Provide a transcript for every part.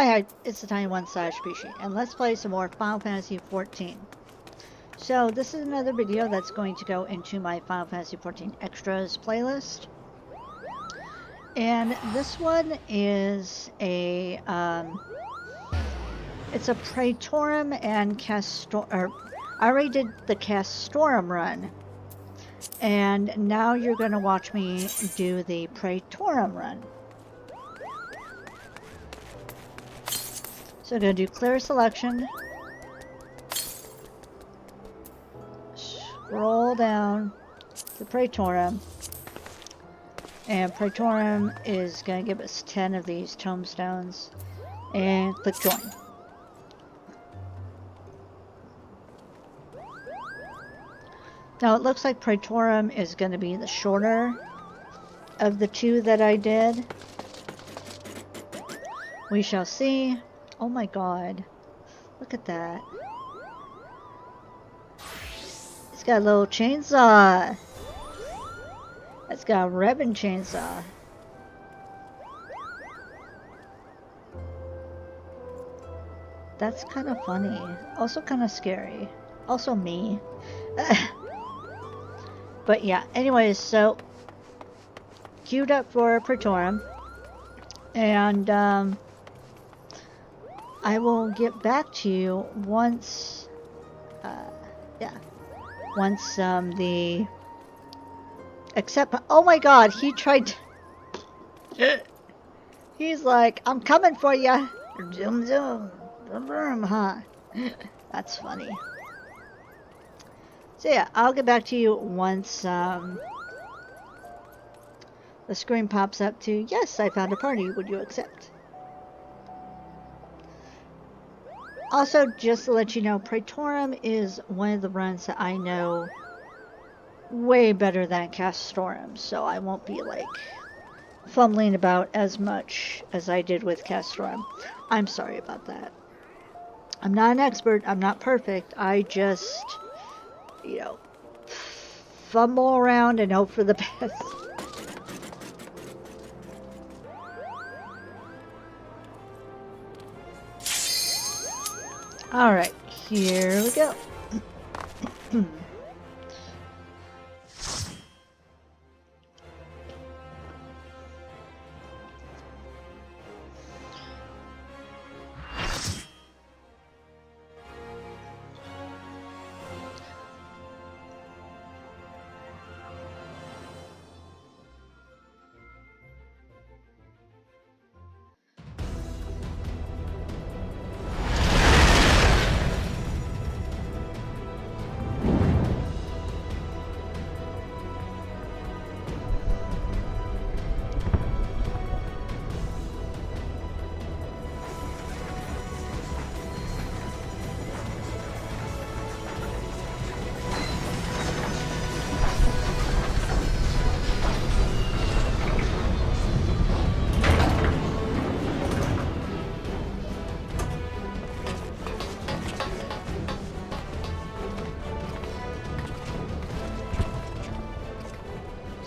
Hi, it's the Tiny One slash Bishie, and let's play some more Final Fantasy XIV. So this is another video that's going to go into my Final Fantasy XIV Extras playlist. And this one is a, it's a Praetorium and I already did the Castorum run. And now you're going to watch me do the Praetorium run. So I'm going to do clear selection. Scroll down to Praetorium. And Praetorium is going to give us 10 of these tombstones. And click join. Now it looks like Praetorium is going to be the shorter of the two that I did. We shall see. Oh my god. Look at that. It's got a little chainsaw. It's got a ribbon chainsaw. That's kind of funny. Also kind of scary. Also me. But yeah, anyways, so queued up for Praetorium. And I will get back to you once once the except, oh my god, he tried to, he's like, I'm coming for ya. Zoom zoom. Vroom vroom, huh? That's funny. So yeah, I'll get back to you once the screen pops up to, yes, I found a party, would you accept? Also, just to let you know, Praetorium is one of the runs that I know way better than Castorum, so I won't be like fumbling about as much as I did with Castorum. I'm sorry about that. I'm not an expert, I'm not perfect, I just, you know, fumble around and hope for the best. Alright, here we go.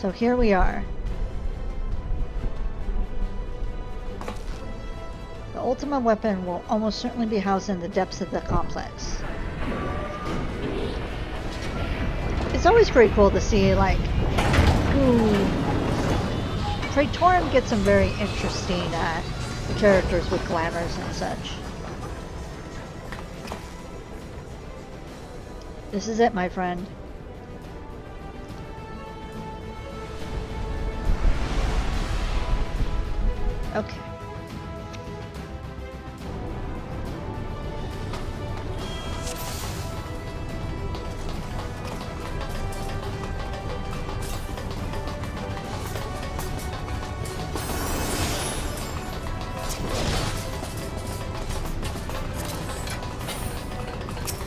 So here we are. The ultimate weapon will almost certainly be housed in the depths of the complex. It's always pretty cool to see, like, ooh, Praetorium gets some very interesting characters with glamours and such. This is it, my friend. Okay.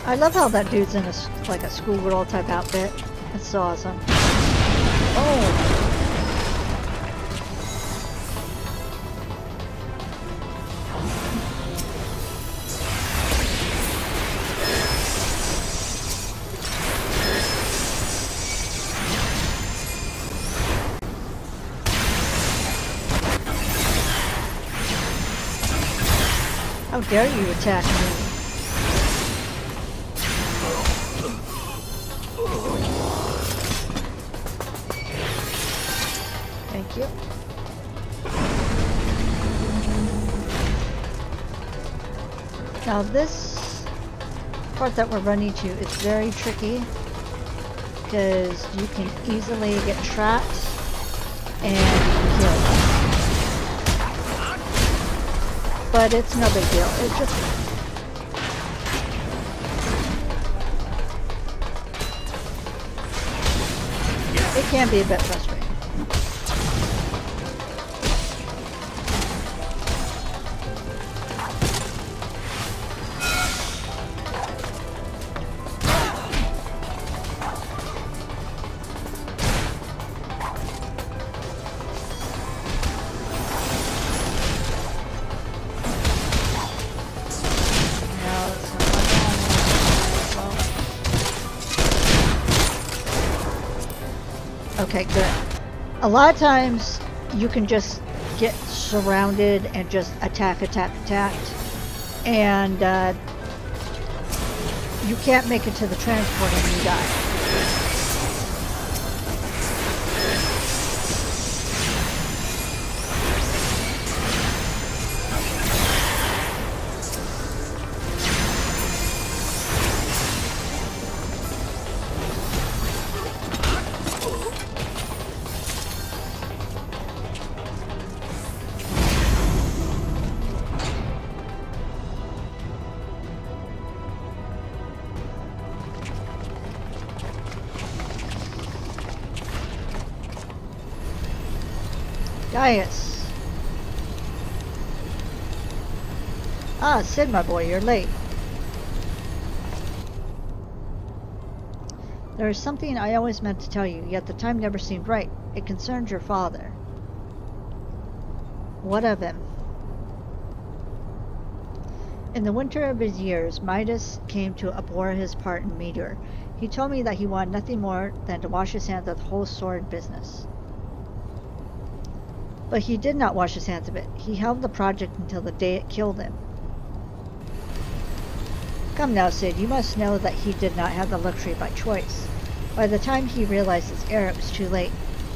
I love how that dude's in like a schoolgirl type outfit. It's so awesome. Oh. How dare you attack me? Thank you. Now this part that we're running to is very tricky because you can easily get trapped and killed. But it's no big deal. It's just it can be a bit frustrating. Okay, good. A lot of times you can just get surrounded and just attacked, and you can't make it to the transport and you die. Gaius. Ah, Sid, my boy, you're late. There is something I always meant to tell you, yet the time never seemed right. It concerns your father. What of him? In the winter of his years, Midas came to abhor his part in Meteor. He told me that he wanted nothing more than to wash his hands of the whole sword business. But he did not wash his hands of it. He held the project until the day it killed him. Come now, Sid, you must know that he did not have the luxury by choice. By the time he realized his error, it was too late.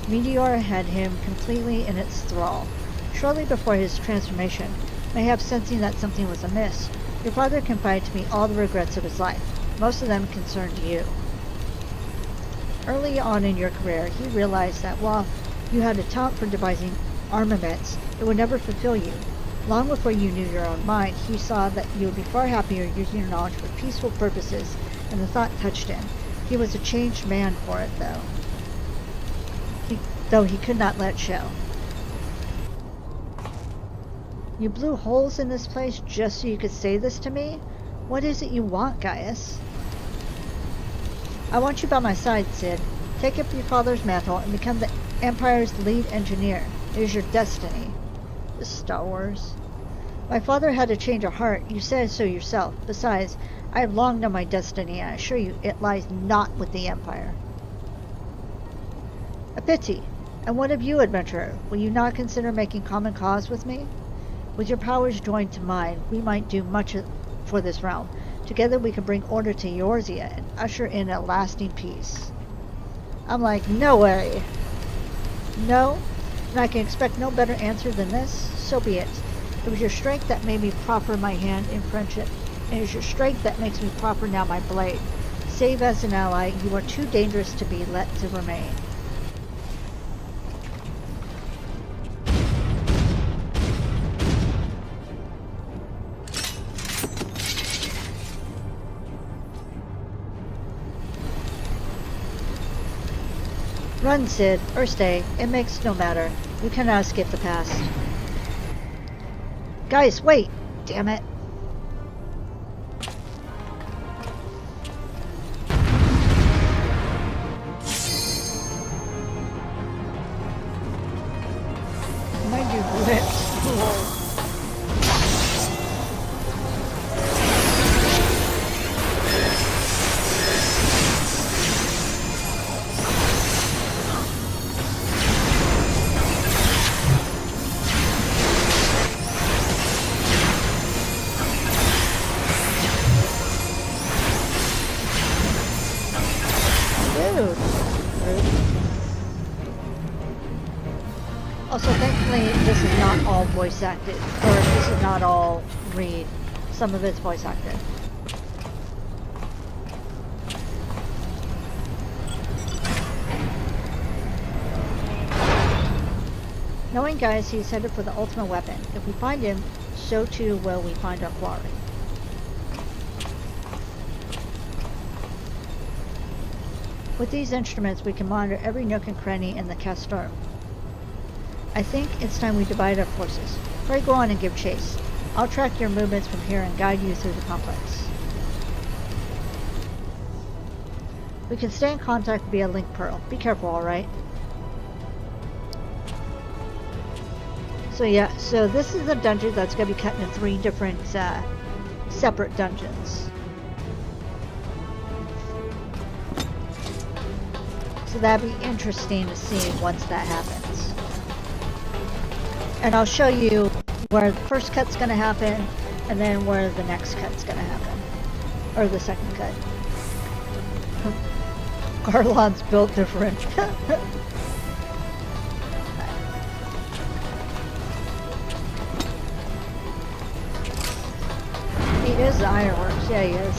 Meteor had him completely in its thrall. Shortly before his transformation, mayhap sensing that something was amiss, your father confided to me all the regrets of his life. Most of them concerned you. Early on in your career, he realized that while you had a talent for devising armaments, it would never fulfill you. Long before you knew your own mind, he saw that you would be far happier using your knowledge for peaceful purposes, and the thought touched him. He was a changed man for it, though he could not let show. You blew holes in this place just so you could say this to me? What is it you want, Gaius? I want you by my side, Sid. Take up your father's mantle and become the Empire's lead engineer. It is your destiny. This Star Wars. My father had a change of heart. You said so yourself. Besides, I have long known my destiny, and I assure you it lies not with the Empire. A pity. And what of you, adventurer? Will you not consider making common cause with me? With your powers joined to mine, we might do much for this realm. Together we can bring order to Eorzea and usher in a lasting peace. I'm like, no way. No? And I can expect no better answer than this? So be it. It was your strength that made me proffer my hand in friendship, and it is your strength that makes me proffer now my blade. Save as an ally, you are too dangerous to be let to remain. Run, Sid, or stay. It makes no matter. You cannot escape the past. Guys, wait! Damn it. Mind you, blitz. Dude. Also, thankfully, this is not all voice acted, or this is not all read. Some of it's voice acted. Knowing guys, he's headed for the ultimate weapon. If we find him, so too will we find our quarry. With these instruments, we can monitor every nook and cranny in the Castorum. I think it's time we divide our forces. Pray go on and give chase. I'll track your movements from here and guide you through the complex. We can stay in contact via link pearl. Be careful, alright? So yeah, so this is a dungeon that's going to be cut into 3 different separate dungeons. So that'd be interesting to see once that happens. And I'll show you where the first cut's going to happen, and then where the next cut's going to happen. Or the second cut. Arlon's built different. He is the Ironworks, yeah he is.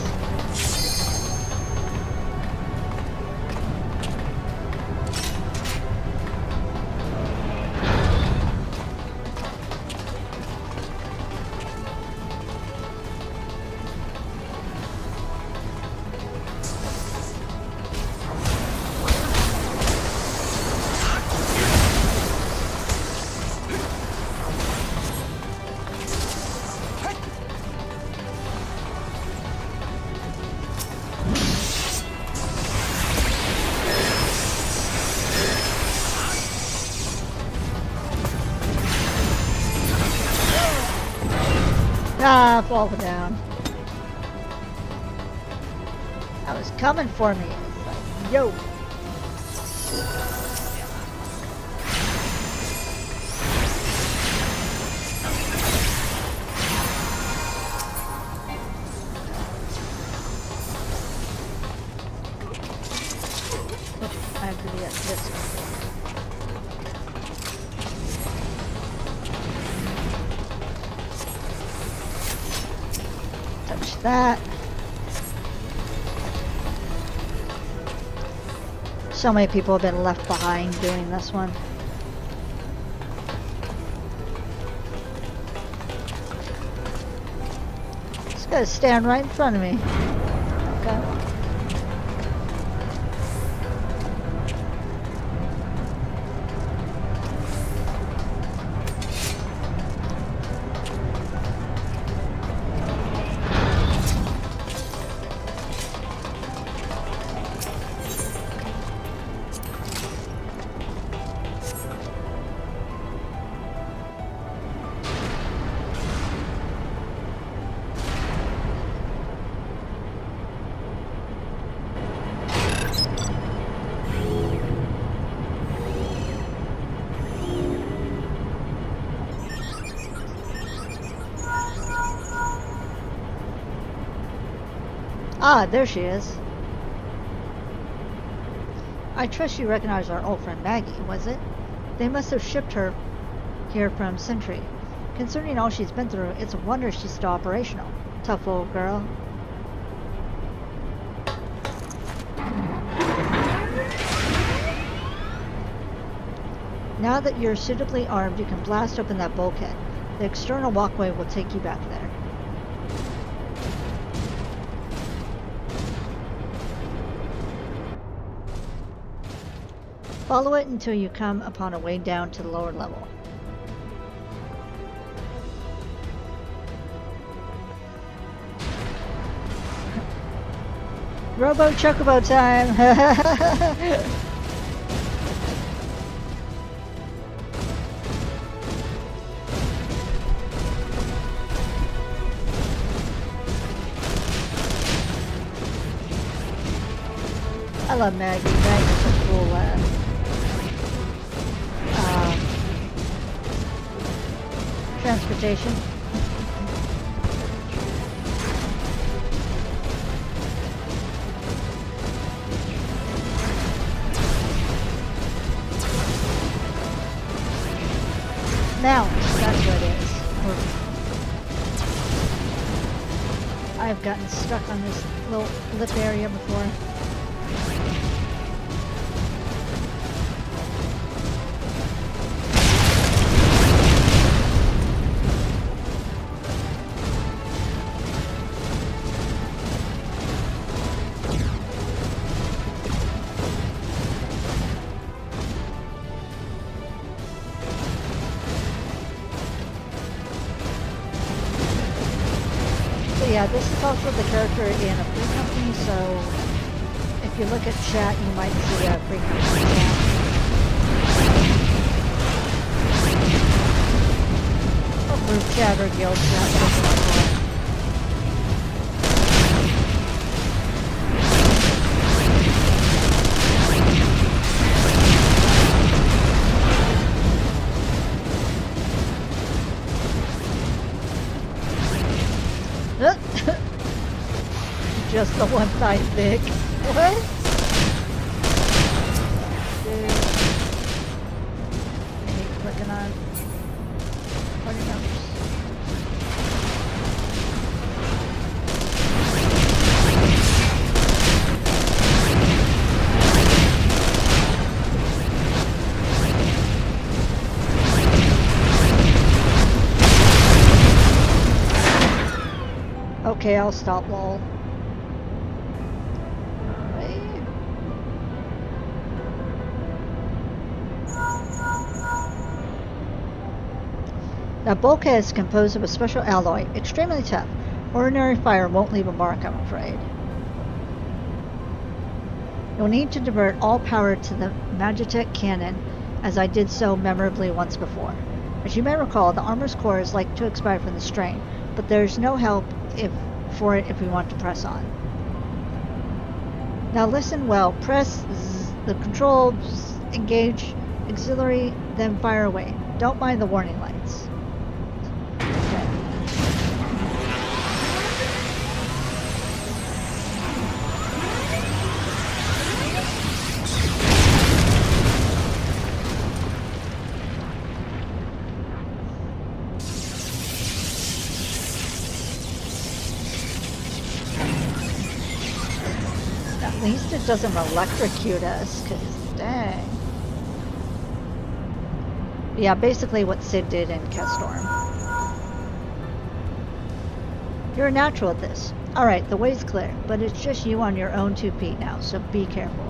Ah, fall down. That was coming for me. It's like, yo. I have to be at this one. That. So many people have been left behind doing this one. This guy's stand right in front of me. Okay. Ah, there she is. I trust you recognize our old friend Maggie, was it? They must have shipped her here from Sentry. Considering all she's been through, it's a wonder she's still operational. Tough old girl. Now that you're suitably armed, you can blast open that bulkhead. The external walkway will take you back there. Follow it until you come upon a way down to the lower level. Robo Chocobo time! I love Maggie. Maggie's a cool lad. Transportation. Mount, that's what it is. I've gotten stuck on this little lip area before. Yeah, this is also the character in a free company, so if you look at chat, you might see a free company chat. Or group chat or guild chat, whatever you want to call it. Just the one side thick. What? Dude. I hate clicking on party numbers. Okay, I'll stop, lol. That bulkhead is composed of a special alloy, extremely tough. Ordinary fire won't leave a mark, I'm afraid. You'll need to divert all power to the Magitech cannon, as I did so memorably once before. As you may recall, the armor's core is like to expire from the strain, but there's no help for it if we want to press on. Now listen well. Press the control, engage, auxiliary, then fire away. Don't mind the warning lights. At least it doesn't electrocute us, because dang. Yeah, basically what Sid did in Castorm. You're a natural at this. Alright, the way's clear, but it's just you on your own 2 feet now, so be careful.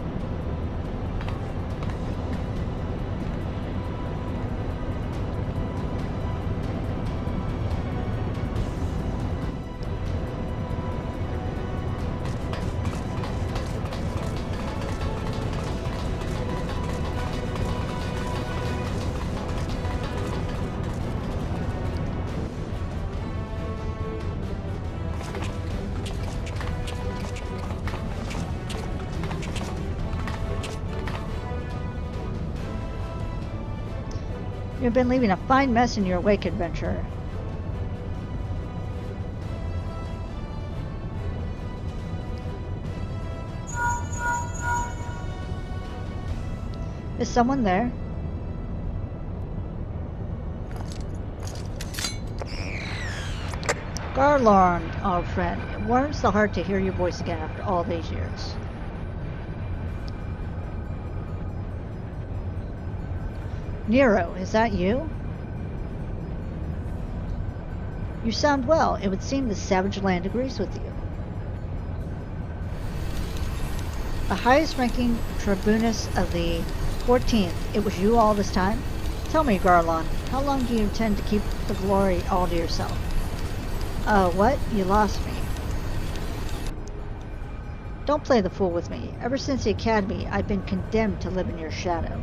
You've been leaving a fine mess in your wake, adventurer. Is someone there? Garland, old friend. It warms the heart to hear your voice again after all these years. Nero, is that you? You sound well. It would seem the savage land agrees with you. The highest ranking tribunus of the 14th. It was you all this time? Tell me, Garland, how long do you intend to keep the glory all to yourself? What? You lost me. Don't play the fool with me. Ever since the academy, I've been condemned to live in your shadow.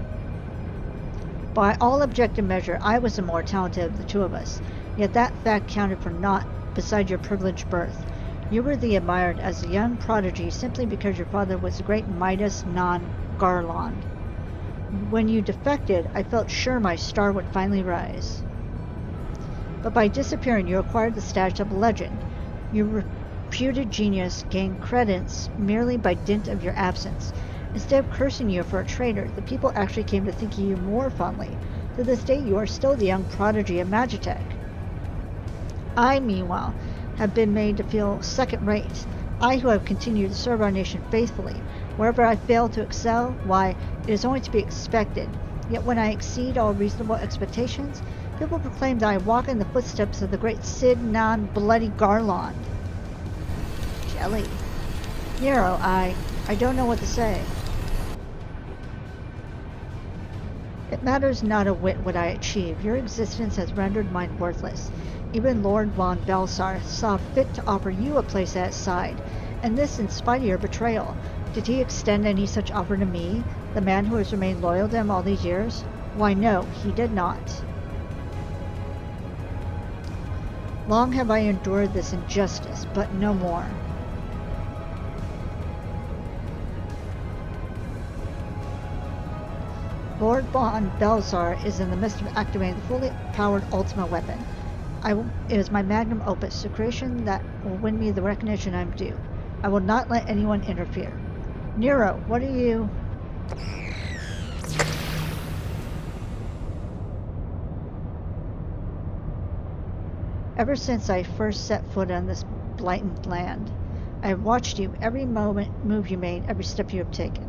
By all objective measure, I was the more talented of the two of us, yet that fact counted for naught beside your privileged birth. You were the admired as a young prodigy simply because your father was the great Midas non Garland. When you defected, I felt sure my star would finally rise. But by disappearing, you acquired the status of a legend. Your reputed genius gained credence merely by dint of your absence. Instead of cursing you for a traitor, the people actually came to think of you more fondly. To this day, you are still the young prodigy of Magitech. I, meanwhile, have been made to feel second-rate. I who have continued to serve our nation faithfully. Wherever I fail to excel, why, it is only to be expected. Yet when I exceed all reasonable expectations, people proclaim that I walk in the footsteps of the great Cid non-bloody Garlond. Jelly. Nero, I don't know what to say. It matters not a whit what I achieve. Your existence has rendered mine worthless. Even Lord von Belsar saw fit to offer you a place at his side, and this in spite of your betrayal. Did he extend any such offer to me, the man who has remained loyal to him all these years? Why, no, he did not. Long have I endured this injustice, but no more. Lord von Belsar is in the midst of activating the fully powered ultimate weapon. It is my magnum opus, a creation that will win me the recognition I'm due. I will not let anyone interfere. Nero, what are you... Ever since I first set foot on this blighted land, I have watched you, every move you made, every step you have taken.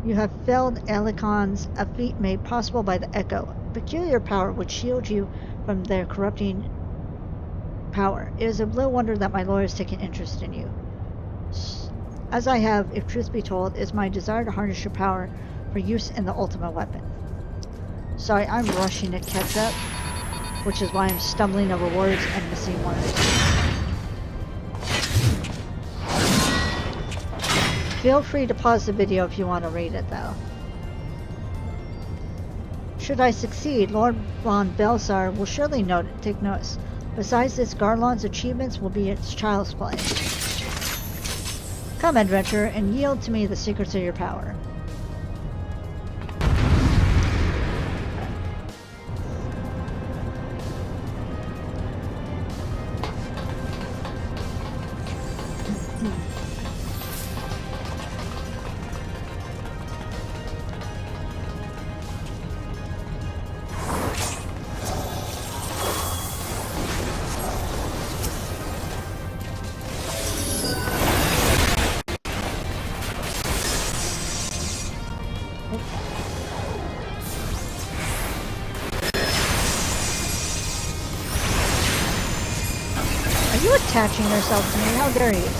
You have felled Elicons, a feat made possible by the Echo, a peculiar power which shields you from their corrupting power. It is of little wonder that my lawyers take an interest in you. As I have, if truth be told, is my desire to harness your power for use in the ultimate weapon. Sorry, I'm rushing to catch up, which is why I'm stumbling over words and missing words. Feel free to pause the video if you want to read it, though. Should I succeed, Lord von Belsar will surely take notice. Besides this, Garlond's achievements will be its child's play. Come, adventurer, and yield to me the secrets of your power. Are you attaching yourself to me? How dare you?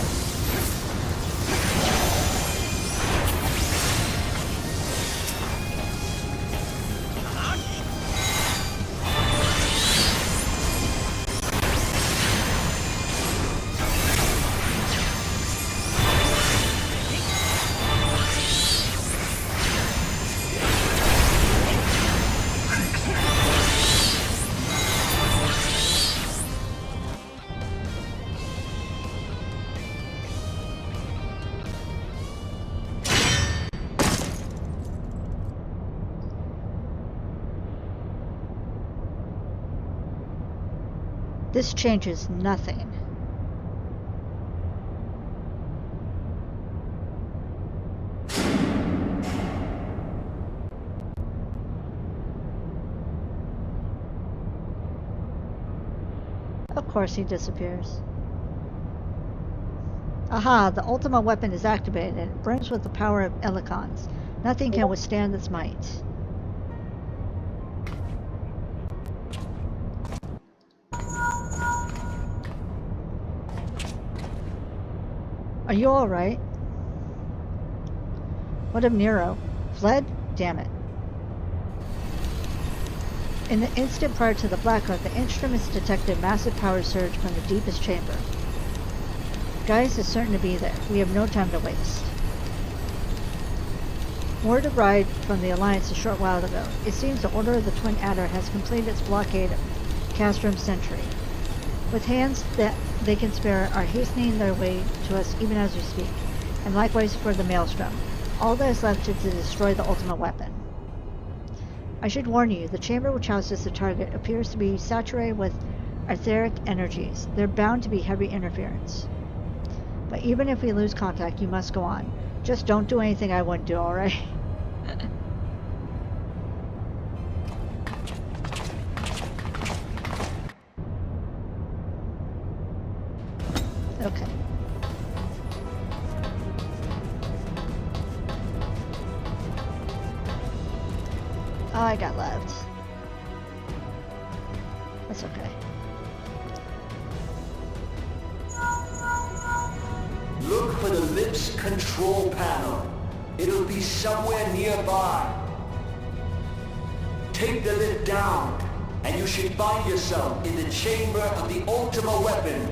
This changes nothing. Of course he disappears. Aha, the ultimate weapon is activated. It burns with the power of Elicons. Nothing can withstand its might. Are you alright? What of Nero? Fled? Damn it. In the instant prior to the blackout, the instruments detected a massive power surge from the deepest chamber. Gaius is certain to be there. We have no time to waste. Word arrived from the Alliance a short while ago. It seems the Order of the Twin Adder has completed its blockade of Castrum Sentry. With hands that they can spare are hastening their way to us even as we speak, and likewise for the Maelstrom. All that is left is to destroy the ultimate weapon. I should warn you, the chamber which houses the target appears to be saturated with etheric energies. They're bound to be heavy interference. But even if we lose contact, you must go on. Just don't do anything I wouldn't do, alright? Oh, I got left. That's okay. Look for the lips control panel. It'll be somewhere nearby. Take the lid down, and you should find yourself in the chamber of the Ultima weapon.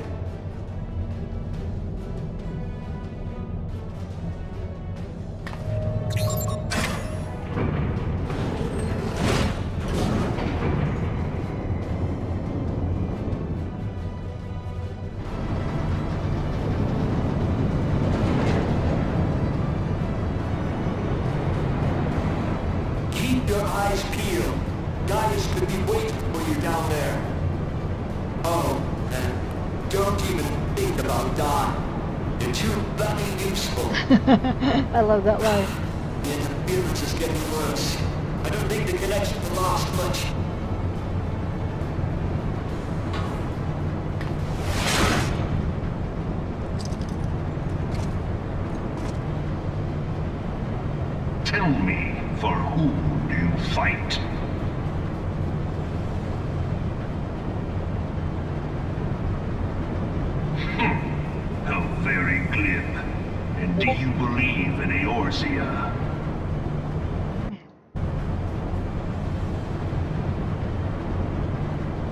Keep your eyes peeled. Gaius could be waiting for you down there. Oh, and don't even think about dying. You're too bloody useful. I love that line. The interference is getting worse. I don't think the connection will last much. Tell me, for whom do you fight? How very glib. And do you believe in Eorzea?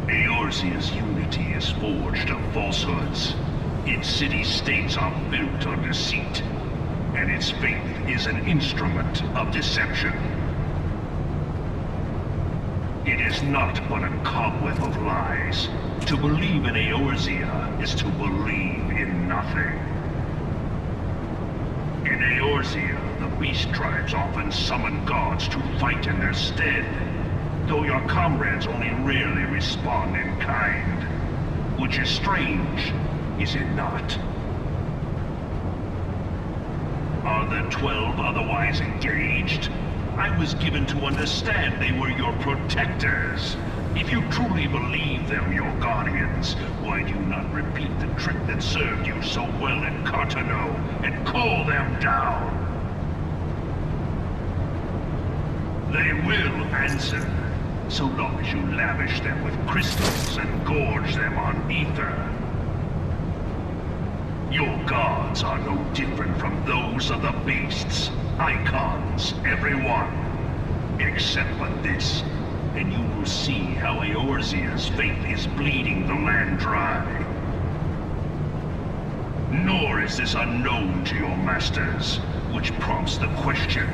Eorzea's unity is forged of falsehoods. Its city-states are built on deceit, and its faith is an instrument of deception. It is not but a cobweb of lies. To believe in Eorzea is to believe in nothing. In Eorzea, the beast tribes often summon gods to fight in their stead, though your comrades only rarely respond in kind. Which is strange, is it not? Are the 12 otherwise engaged? I was given to understand they were your protectors. If you truly believe them your guardians, why do you not repeat the trick that served you so well in Cartano and call them down? They will answer, so long as you lavish them with crystals and gorge them on ether. Your gods are no different from those of the beasts. Icons, everyone. Except for this, and you will see how Eorzea's faith is bleeding the land dry. Nor is this unknown to your masters, which prompts the question,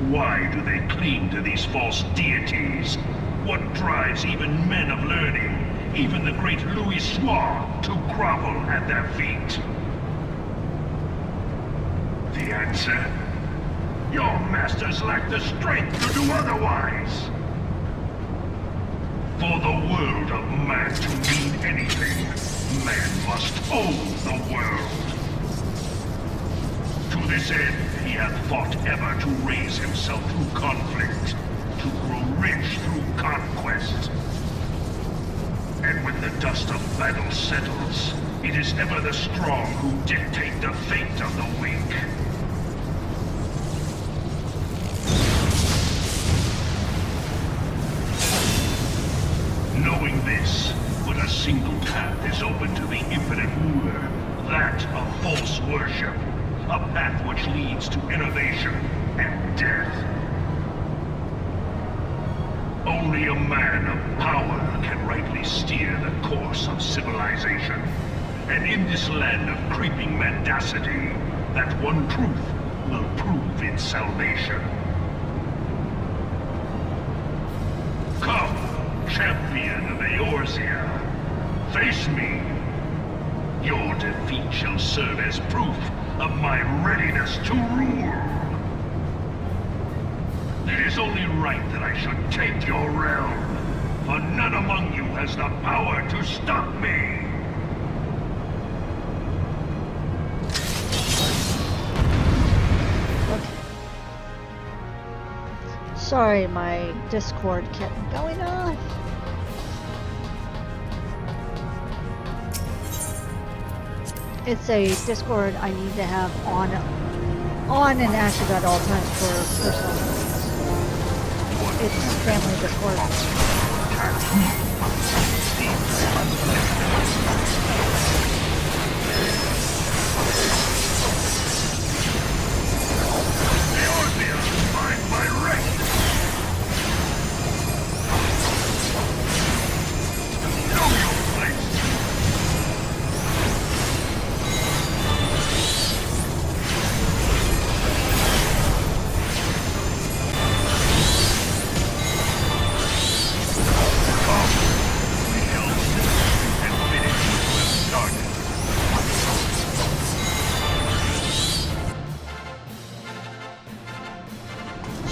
why do they cling to these false deities? What drives even men of learning, even the great Louis Soir, to grovel at their feet? The answer? Your masters lack the strength to do otherwise. For the world of man to mean anything, man must own the world. To this end, he hath fought ever to raise himself through conflict, to grow rich through conquest. And when the dust of battle settles, it is ever the strong who dictate the fate of the weak. Knowing this, but a single path is open to the infinite ruler, that of false worship, a path which leads to innovation and death. Only a man of power can rightly steer the course of civilization, and in this land of creeping mendacity, that one truth will prove its salvation. Come, champion of Eorzea, face me. Your defeat shall serve as proof of my readiness to rule. It is only right that I should take your realm, for none among you has the power to stop me. Sorry, my Discord kept going off. It's a Discord I need to have on and active at all times for personal reasons. What it's family discord.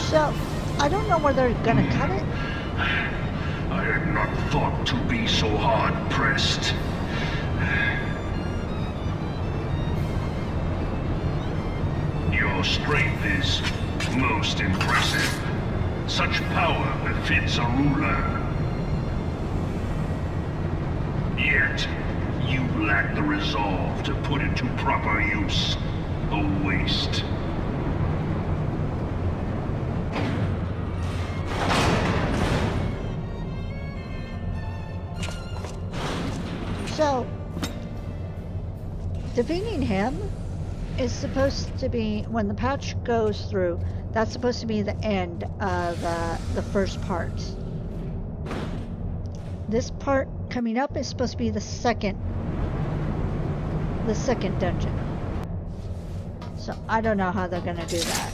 So, I don't know where they're gonna cut it. I had not thought to be so hard-pressed. Your strength is most impressive. Such power befits a ruler. Yet, you lack the resolve to put it to proper use. A waste. So, defeating him is supposed to be, when the patch goes through, that's supposed to be the end of the first part. This part coming up is supposed to be the second dungeon. So I don't know how they're gonna do that.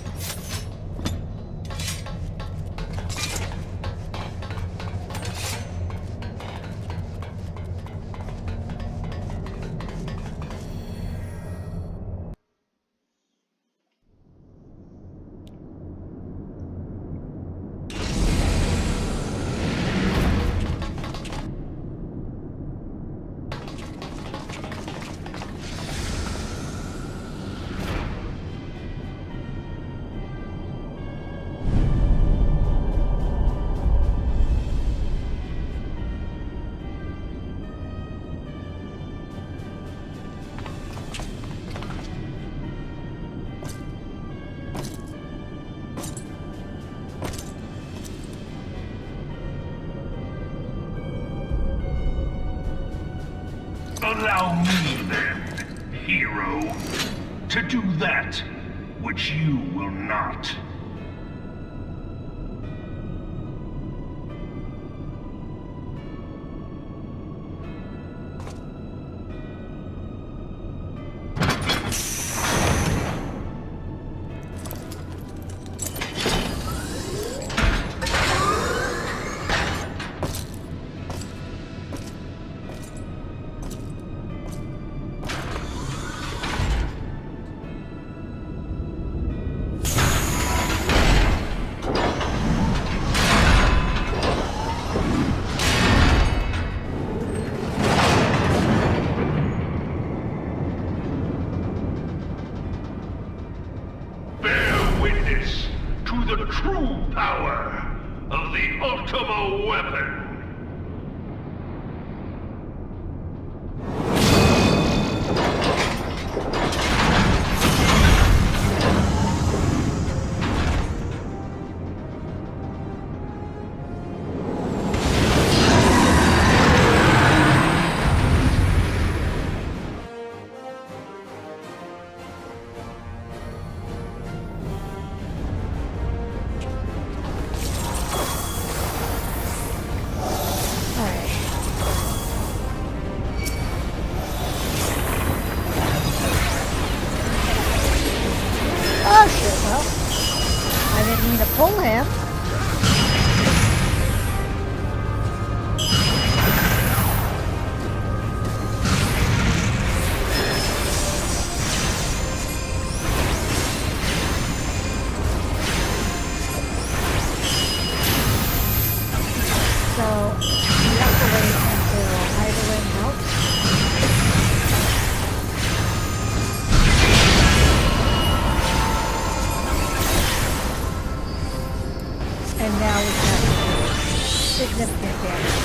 Allow me, then, hero, to do that which you will not. The true power of the Ultima weapon. Pull him. So you have to wait until Heidelin helps. And now we have to do significant damage.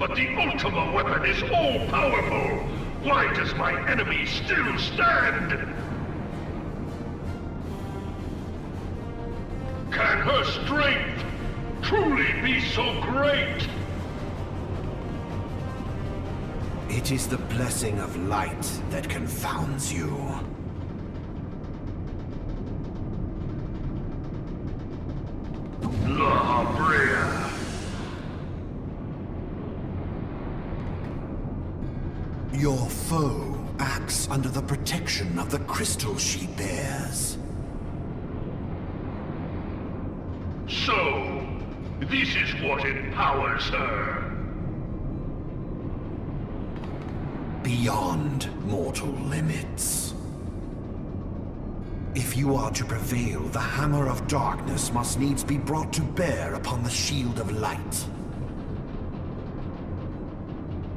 But the Ultima weapon is all-powerful! Why does my enemy still stand? Can her strength truly be so great? It is the blessing of light that confounds you. La Brea. Your foe acts under the protection of the crystal she bears. So, this is what empowers her. Beyond mortal limits. If you are to prevail, the Hammer of Darkness must needs be brought to bear upon the Shield of Light.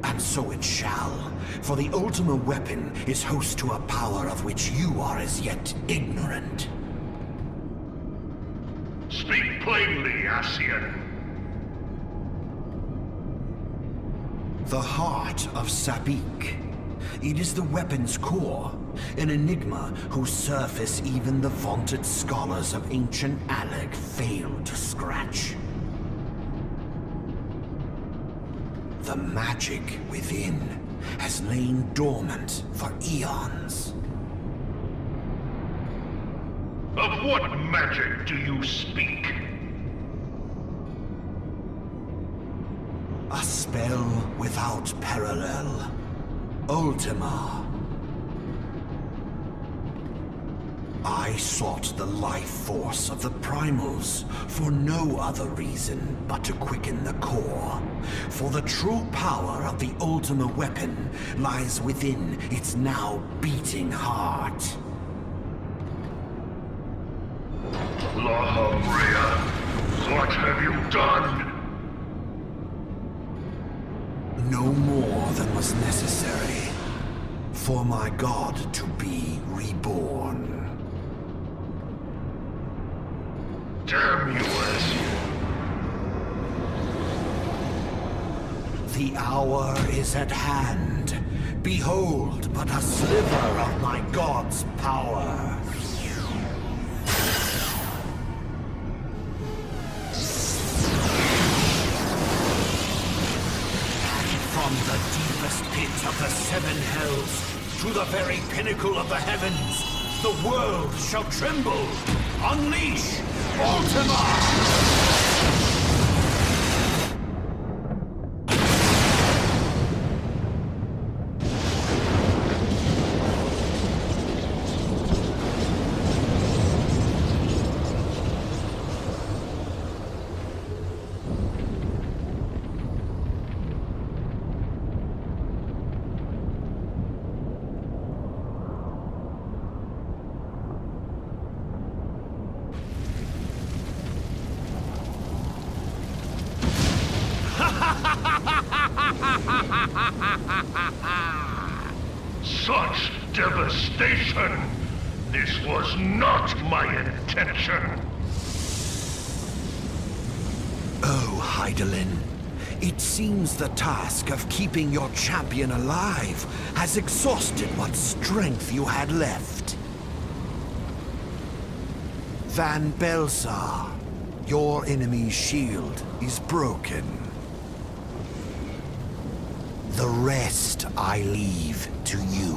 And so it shall, for the Ultima weapon is host to a power of which you are as yet ignorant. Speak plainly, Ascian. The heart of Sabik. It is the weapon's core, an enigma whose surface even the vaunted scholars of ancient Alec failed to scratch. The magic within has lain dormant for eons. Of what magic do you speak? A spell without parallel. Ultima. I sought the life force of the primals for no other reason but to quicken the core. For the true power of the Ultima weapon lies within its now beating heart. La Brea, what have you done? No more than was necessary for my god to be reborn. Damn you, Ascian. The hour is at hand. Behold but a sliver of my god's power. From the deepest pit of the seven hells to the very pinnacle of the heavens, the world shall tremble. Unleash Ultima! Such devastation! This was not my intention! Oh, Hydaelyn. It seems the task of keeping your champion alive has exhausted what strength you had left. Van Belsar, your enemy's shield is broken. The rest I leave to you.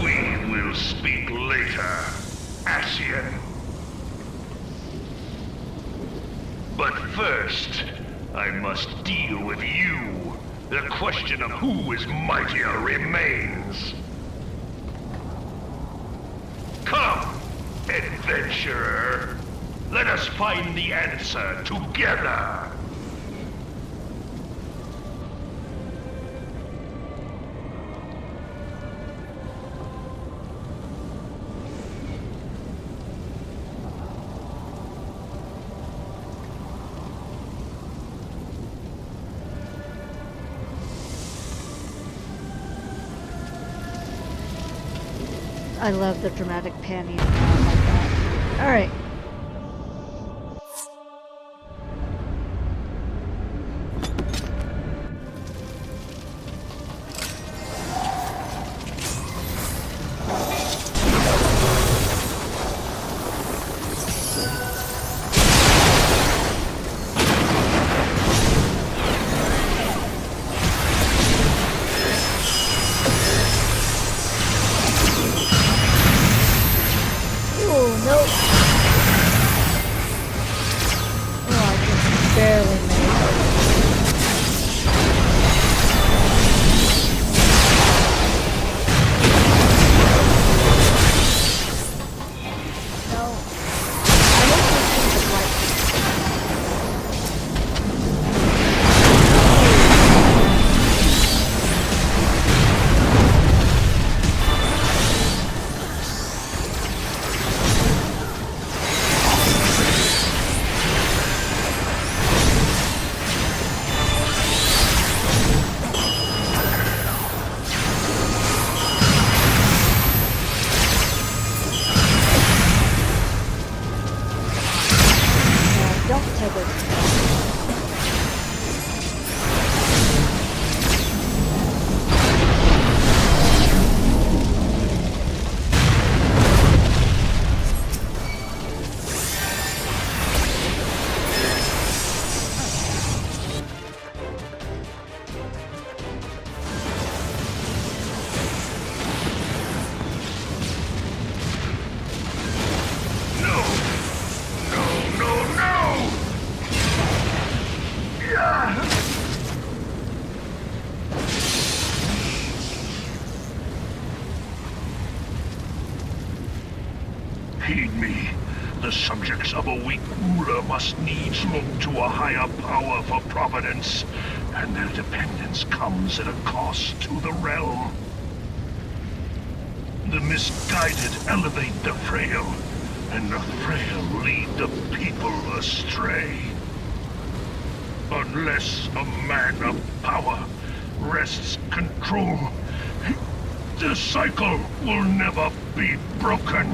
We will speak later, Ascian. But first, I must deal with you. The question of who is mightier remains. Come, adventurer. Let us find the answer together. I love the dramatic panning like that. Alright. don't take it. Heed me. The subjects of a weak ruler must needs look to a higher power for providence, and their dependence comes at a cost to the realm. The misguided elevate the frail, and the frail lead the people astray. Unless a man of power wrests control, the cycle will never be broken.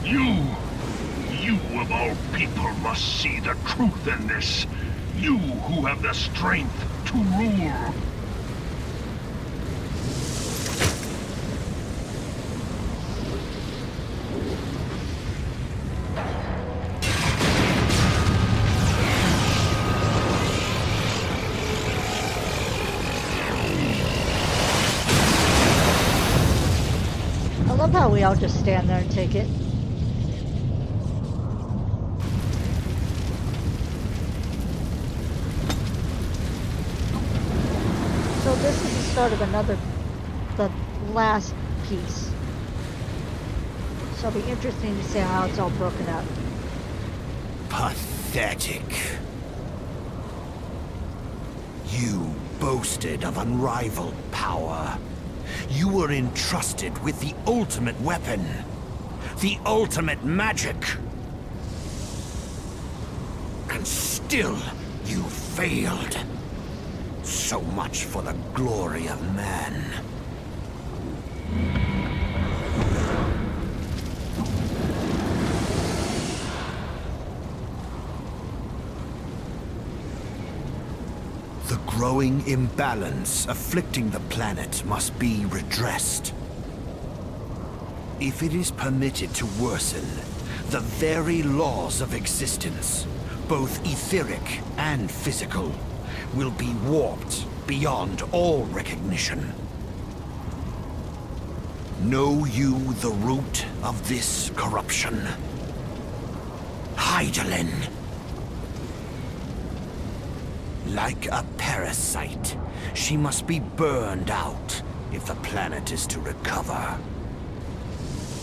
You of all people must see the truth in this. You who have the strength to rule. I love how we all just stand there and take it. So this is the start of the last piece. So it'll be interesting to see how it's all broken up. Pathetic. You boasted of unrivaled power. You were entrusted with the ultimate weapon. The ultimate magic. And still, you failed. So much for the glory of man. The growing imbalance afflicting the planet must be redressed. If it is permitted to worsen, the very laws of existence, both etheric and physical, will be warped beyond all recognition. Know you the root of this corruption? Hydaelyn. Like a parasite, she must be burned out if the planet is to recover.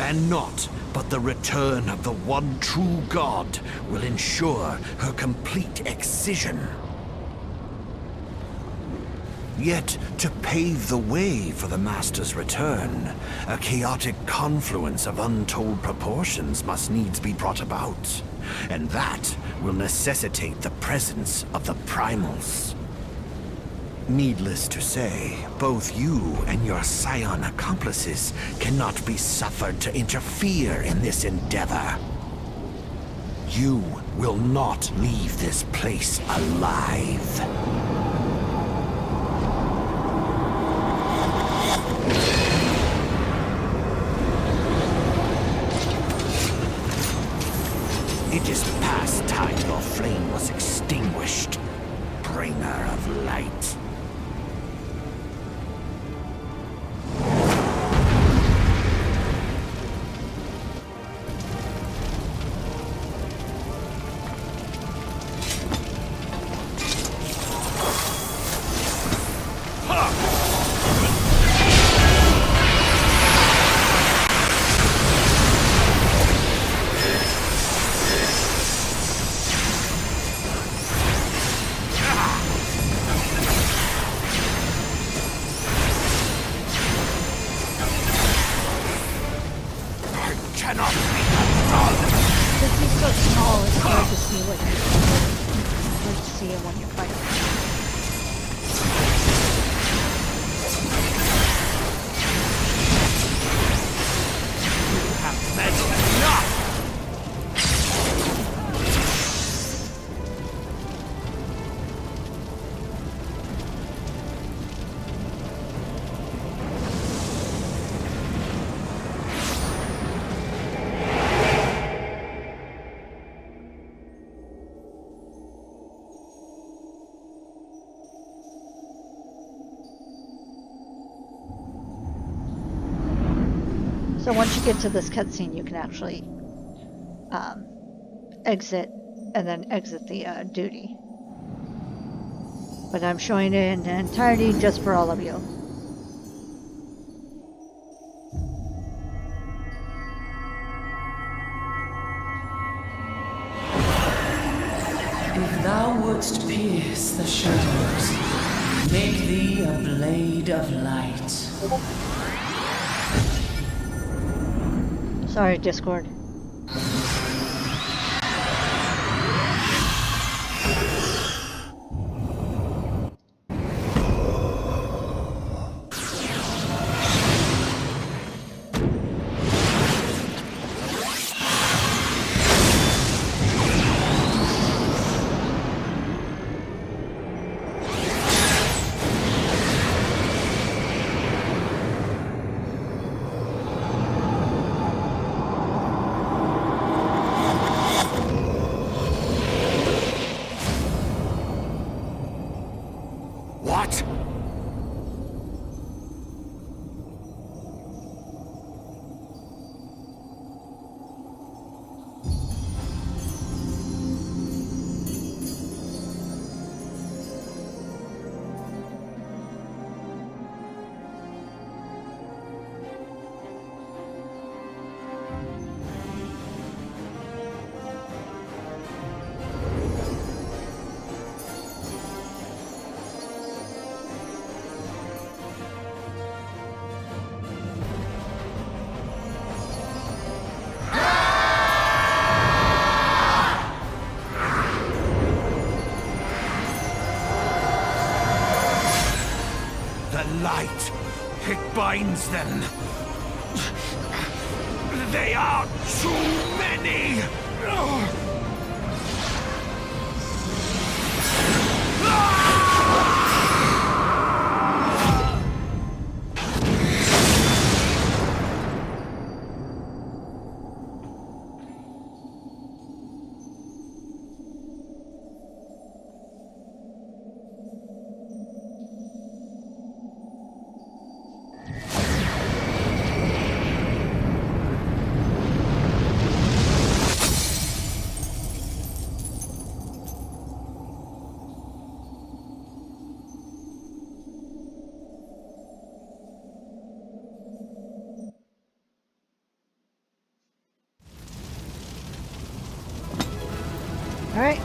And naught but the return of the one true god will ensure her complete excision. Yet, to pave the way for the Master's return, a chaotic confluence of untold proportions must needs be brought about. And that will necessitate the presence of the primals. Needless to say, both you and your scion accomplices cannot be suffered to interfere in this endeavor. You will not leave this place alive. It is past time your flame was extinguished, bringer of light. So once you get to this cutscene, you can actually exit and then exit the duty. But I'm showing it in entirety just for all of you. If thou wouldst pierce the shadows, make thee a blade of light. Sorry, Discord. What? The light, it binds them. They are too many! Alright.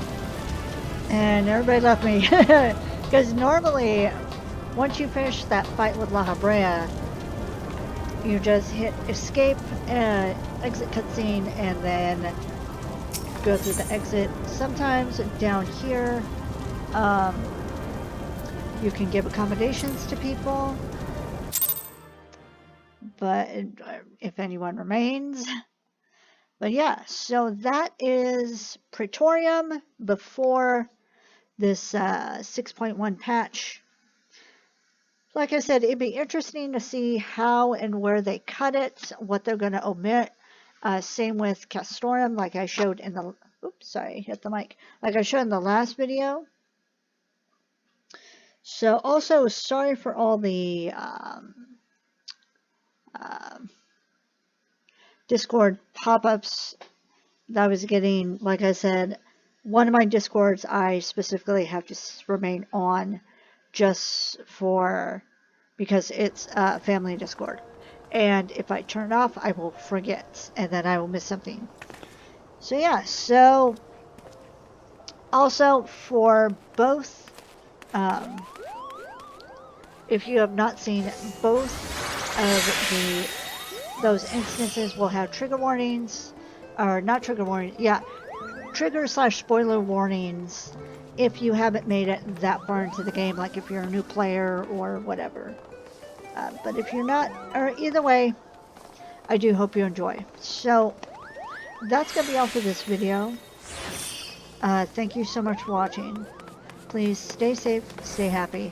And everybody left me. Because normally, once you finish that fight with La Habrea, you just hit escape, exit cutscene, and then go through the exit. Sometimes down here, you can give accommodations to people, but if anyone remains. But yeah, so that is Praetorium before this 6.1 patch. Like I said, it'd be interesting to see how and where they cut it, what they're going to omit. Same with Castorum, like I showed in the... Oops, sorry, hit the mic. Like I showed in the last video. So also, sorry for all the Discord pop-ups that I was getting. Like I said, one of my Discords I specifically have to remain on just for... because it's a family Discord. And if I turn it off, I will forget, and then I will miss something. So yeah, so also for both, if you have not seen, both of those instances will have trigger warnings, or not trigger warnings, yeah, trigger/spoiler warnings if you haven't made it that far into the game, like if you're a new player or whatever. But if you're not, or either way, I do hope you enjoy. So that's going to be all for this video. Thank you so much for watching. Please stay safe, stay happy.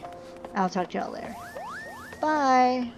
I'll talk to y'all later. Bye!